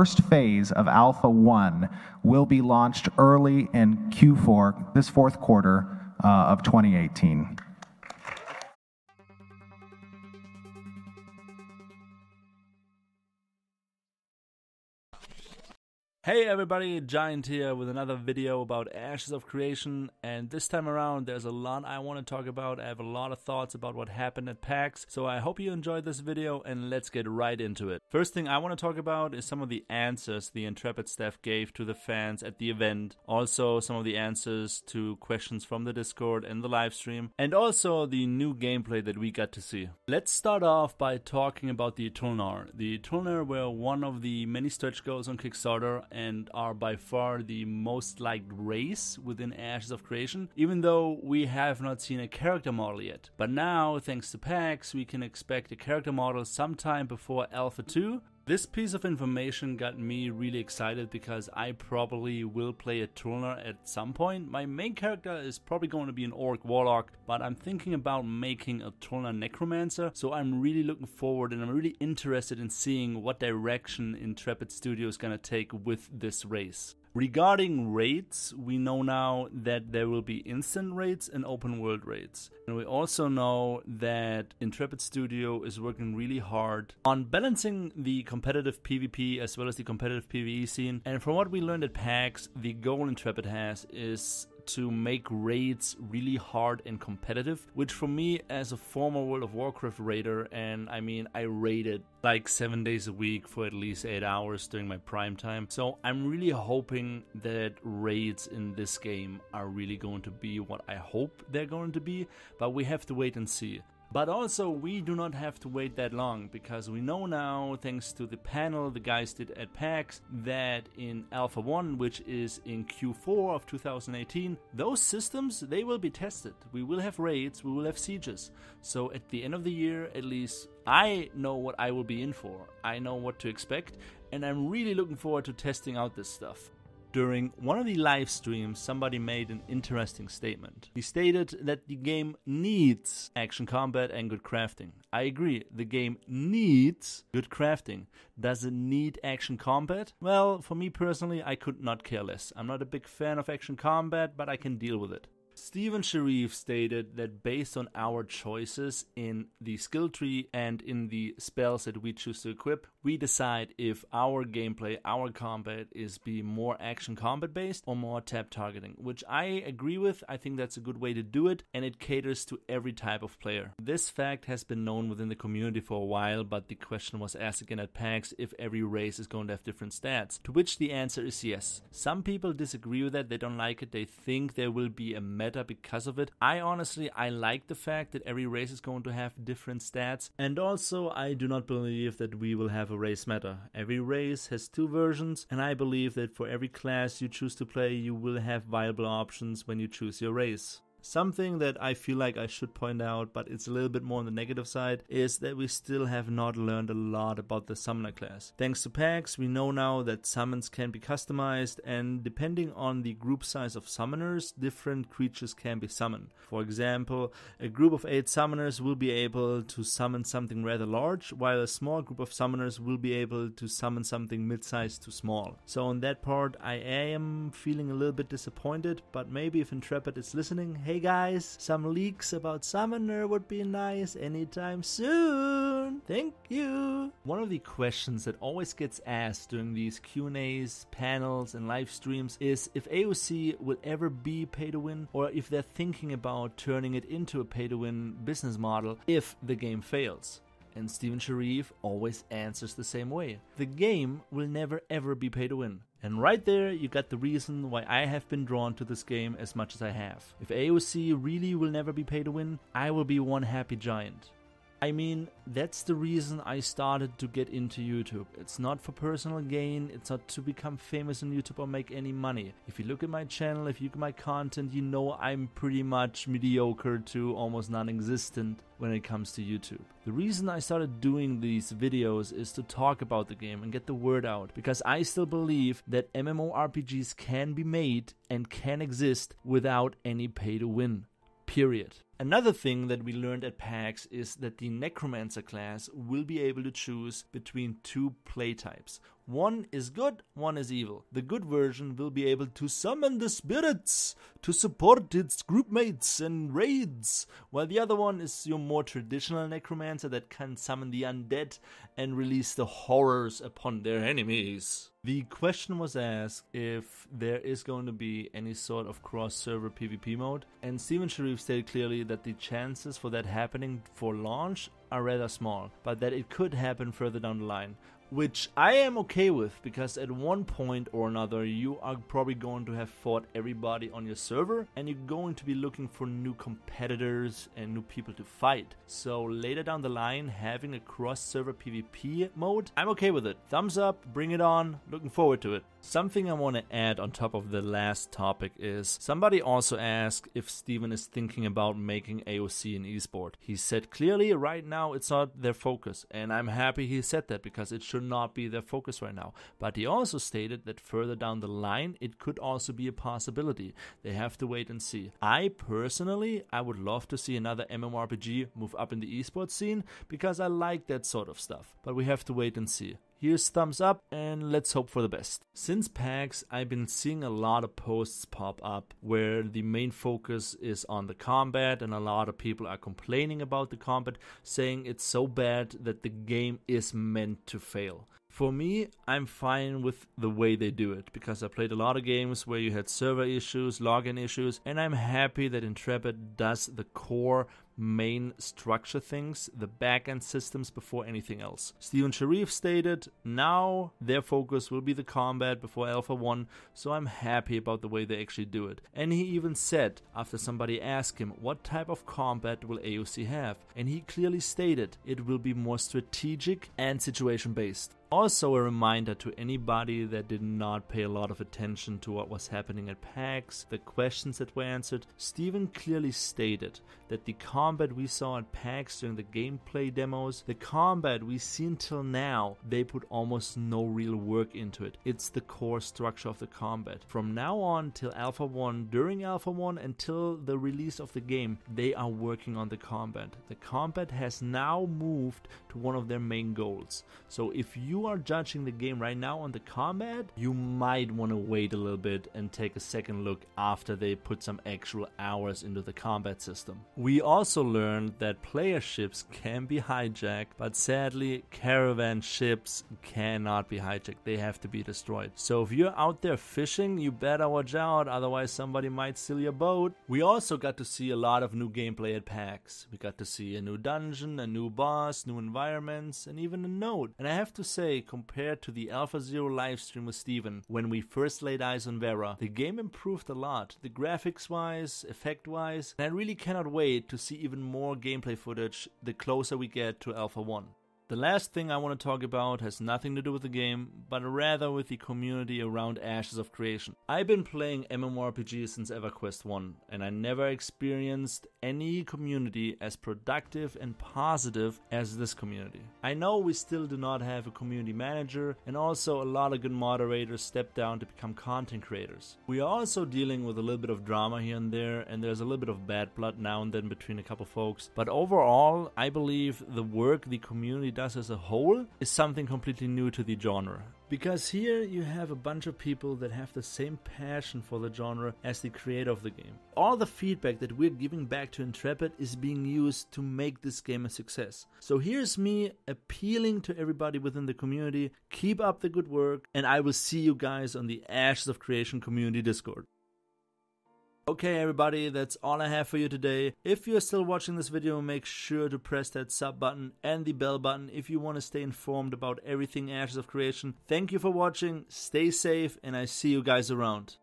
first phase of Alpha 1 will be launched early in Q4, this fourth quarter of 2018. Hey everybody, Giant here with another video about Ashes of Creation, and this time around there's a lot I want to talk about. I have a lot of thoughts about what happened at PAX, so I hope you enjoyed this video and let's get right into it. First thing I want to talk about is some of the answers the Intrepid staff gave to the fans at the event, also some of the answers to questions from the Discord and the live stream, and also the new gameplay that we got to see. Let's start off by talking about the Tulnar. The Tulnar were one of the many stretch goals on Kickstarter and are by far the most liked race within Ashes of Creation, even though we have not seen a character model yet. But now, thanks to PAX, we can expect a character model sometime before Alpha 2. This piece of information got me really excited because I probably will play a Tulnar at some point. My main character is probably going to be an Orc Warlock, but I'm thinking about making a Tulnar Necromancer, so I'm really looking forward and I'm really interested in seeing what direction Intrepid Studio is going to take with this race. Regarding raids, we know now that there will be instant raids and open world raids. And we also know that Intrepid Studio is working really hard on balancing the competitive PvP as well as the competitive PvE scene. And from what we learned at PAX, the goal Intrepid has is to make raids really hard and competitive, which for me as a former World of Warcraft raider, and I mean I raided like 7 days a week for at least 8 hours during my prime time, so I'm really hoping that raids in this game are really going to be what I hope they're going to be, but we have to wait and see. But also, we do not have to wait that long, because we know now, thanks to the panel the guys did at PAX, that in Alpha 1, which is in Q4 of 2018, those systems, they will be tested. We will have raids, we will have sieges. So at the end of the year, at least, I know what I will be in for. I know what to expect, and I'm really looking forward to testing out this stuff. During one of the live streams, somebody made an interesting statement. He stated that the game needs action combat and good crafting. I agree, the game needs good crafting. Does it need action combat? Well, for me personally, I could not care less. I'm not a big fan of action combat, but I can deal with it. Steven Sharif stated that based on our choices in the skill tree and in the spells that we choose to equip, we decide if our gameplay, our combat is be more action combat based or more tab targeting, which I agree with. I think that's a good way to do it, and it caters to every type of player. This fact has been known within the community for a while, but the question was asked again at PAX if every race is going to have different stats, to which the answer is yes. Some people disagree with that, they don't like it, they think there will be a meta because of it. I like the fact that every race is going to have different stats, and also I do not believe that we will have a race meta. Every race has two versions, and I believe that for every class you choose to play, you will have viable options when you choose your race. Something that I feel like I should point out, but it's a little bit more on the negative side, is that we still have not learned a lot about the summoner class. Thanks to PAX, we know now that summons can be customized, and depending on the group size of summoners, different creatures can be summoned. For example, a group of 8 summoners will be able to summon something rather large, while a small group of summoners will be able to summon something mid-sized to small. So on that part, I am feeling a little bit disappointed, but maybe if Intrepid is listening, hey guys, some leaks about Summoner would be nice anytime soon. Thank you. One of the questions that always gets asked during these Q&As, panels, and live streams is if AOC will ever be pay to win, or if they're thinking about turning it into a pay to win business model if the game fails. And Steven Sharif always answers the same way. The game will never ever be pay to win. And right there you got the reason why I have been drawn to this game as much as I have. If AOC really will never be pay to win, I will be one happy giant. I mean, that's the reason I started to get into YouTube. It's not for personal gain, it's not to become famous on YouTube or make any money. If you look at my channel, if you look at my content, you know I'm pretty much mediocre to almost non-existent when it comes to YouTube. The reason I started doing these videos is to talk about the game and get the word out, because I still believe that MMORPGs can be made and can exist without any pay to win. Period. Another thing that we learned at PAX is that the Necromancer class will be able to choose between two play types. One is good, one is evil. The good version will be able to summon the spirits to support its group mates and raids, while the other one is your more traditional necromancer that can summon the undead and release the horrors upon their enemies. The question was asked if there is going to be any sort of cross-server PvP mode, and Steven Sharif stated clearly that the chances for that happening for launch are rather small, but that it could happen further down the line. Which I am okay with, because at one point or another you are probably going to have fought everybody on your server and you're going to be looking for new competitors and new people to fight. So later down the line, having a cross-server PvP mode, I'm okay with it. Thumbs up, bring it on, looking forward to it. Something I want to add on top of the last topic is, somebody also asked if Steven is thinking about making AOC an esport. He said clearly right now it's not their focus, and I'm happy he said that, because it should not be their focus right now. But he also stated that further down the line it could also be a possibility. They have to wait and see. I personally would love to see another MMORPG move up in the esports scene, because I like that sort of stuff. But we have to wait and see. Here's thumbs up, and let's hope for the best. Since PAX, I've been seeing a lot of posts pop up where the main focus is on the combat, and a lot of people are complaining about the combat, saying it's so bad that the game is meant to fail. For me, I'm fine with the way they do it, because I played a lot of games where you had server issues, login issues, and I'm happy that Intrepid does the core main structure things, the backend systems, before anything else. Steven Sharif stated now their focus will be the combat before Alpha 1, so I'm happy about the way they actually do it. And he even said, after somebody asked him what type of combat will AOC have, and he clearly stated it will be more strategic and situation based. Also a reminder to anybody that did not pay a lot of attention to what was happening at PAX, the questions that were answered, Steven clearly stated that the combat we saw at PAX during the gameplay demos, the combat we see until now, they put almost no real work into it. It's the core structure of the combat. From now on till Alpha 1, during Alpha 1 until the release of the game, they are working on the combat. The combat has now moved to one of their main goals. So if you are judging the game right now on the combat, you might want to wait a little bit and take a second look after they put some actual hours into the combat system. We also learned that player ships can be hijacked, but sadly caravan ships cannot be hijacked. They have to be destroyed. So if you're out there fishing, you better watch out, otherwise somebody might steal your boat. We also got to see a lot of new gameplay at PAX. We got to see a new dungeon, a new boss, new environments, and even a node. And I have to say, compared to the Alpha Zero livestream with Steven, when we first laid eyes on Vera, the game improved a lot, the graphics wise, effect wise, and I really cannot wait to see even more gameplay footage the closer we get to Alpha 1. The last thing I want to talk about has nothing to do with the game, but rather with the community around Ashes of Creation. I've been playing MMORPG since EverQuest 1, and I never experienced any community as productive and positive as this community. I know we still do not have a community manager, and also a lot of good moderators stepped down to become content creators. We are also dealing with a little bit of drama here and there, and there's a little bit of bad blood now and then between a couple folks, but overall, I believe the work the community does as a whole is something completely new to the genre. Because here you have a bunch of people that have the same passion for the genre as the creator of the game. All the feedback that we're giving back to Intrepid is being used to make this game a success. So here's me appealing to everybody within the community, keep up the good work, and I will see you guys on the Ashes of Creation community Discord. Okay everybody, that's all I have for you today. If you're still watching this video, make sure to press that sub button and the bell button if you want to stay informed about everything Ashes of Creation. Thank you for watching, stay safe, and I see you guys around.